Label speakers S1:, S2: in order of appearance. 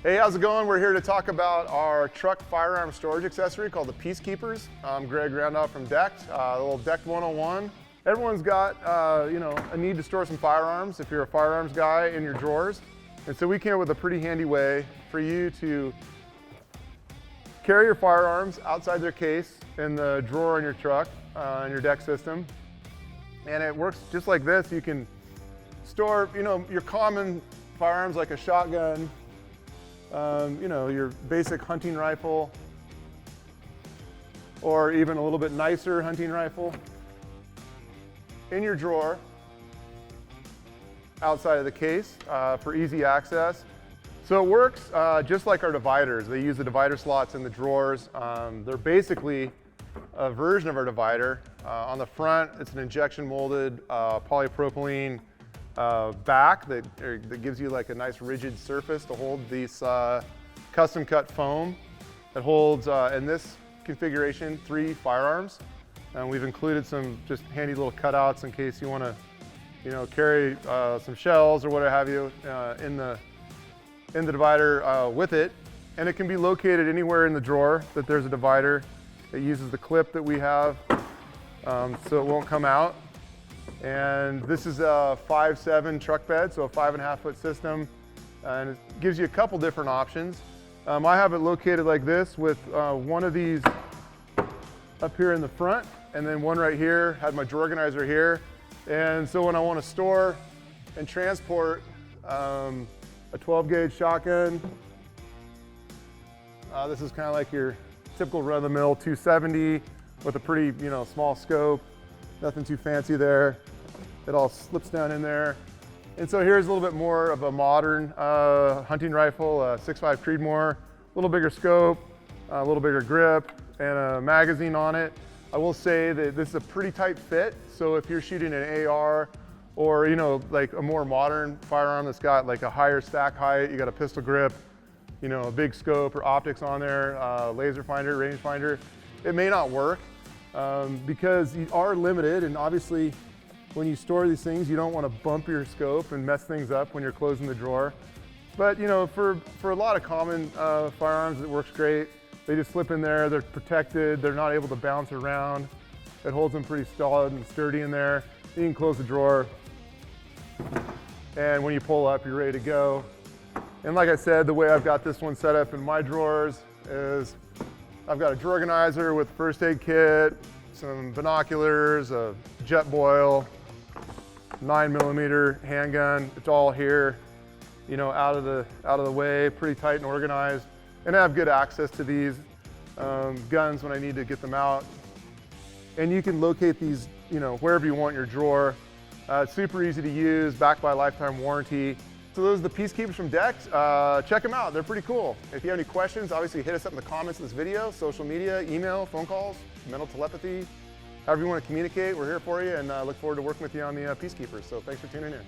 S1: Hey, how's it going? We're here to talk about our truck firearm storage accessory called the Piecekeepers. I'm Greg Randolph from DECKED, a little DECKED 101. Everyone's got a need to store some firearms if you're a firearms guy in your drawers. And so we came up with a pretty handy way for you to carry your firearms outside their case in the drawer in your truck, in your deck system. And it works just like this. You can store, your common firearms like a shotgun, your basic hunting rifle, or even a little bit nicer hunting rifle in your drawer outside of the case for easy access. So it works just like our dividers. They use the divider slots in the drawers. They're basically a version of our divider. On the front, it's an injection molded polypropylene back that gives you like a nice rigid surface to hold these custom cut foam. It holds, in this configuration, 3 firearms. And we've included some just handy little cutouts in case you want to, carry some shells or whatever have you in the divider with it. And it can be located anywhere in the drawer that there's a divider. It uses the clip that we have so it won't come out. And this is a 5'7" truck bed, so a 5.5 foot system. And it gives you a couple different options. I have it located like this with one of these up here in the front, and then one right here, had my drawer organizer here. And so when I want to store and transport a 12 gauge shotgun, this is kind of like your typical run-of-the-mill 270 with a pretty, small scope. Nothing too fancy there. It all slips down in there. And so here's a little bit more of a modern hunting rifle, a 6.5 Creedmoor, a little bigger scope, a little bigger grip, and a magazine on it. I will say that this is a pretty tight fit. So if you're shooting an AR or, like a more modern firearm that's got like a higher stack height, you got a pistol grip, a big scope or optics on there, laser finder, range finder, it may not work. Because you are limited, and obviously when you store these things you don't want to bump your scope and mess things up when you're closing the drawer. But for a lot of common firearms it works great. They just slip in there, they're protected, they're not able to bounce around. It holds them pretty solid and sturdy in there. You can close the drawer, and when you pull up you're ready to go. And like I said, the way I've got this one set up in my drawers is I've got a drawer organizer with a first aid kit, some binoculars, a jet boil, 9mm handgun. It's all here, out of the way, pretty tight and organized. And I have good access to these guns when I need to get them out. And you can locate these, wherever you want in your drawer. It's super easy to use, backed by a lifetime warranty. So those are the Piecekeepers from DECKED. Check them out, they're pretty cool. If you have any questions, obviously hit us up in the comments of this video, social media, email, phone calls, mental telepathy, however you want to communicate, we're here for you, and look forward to working with you on the Piecekeepers. So thanks for tuning in.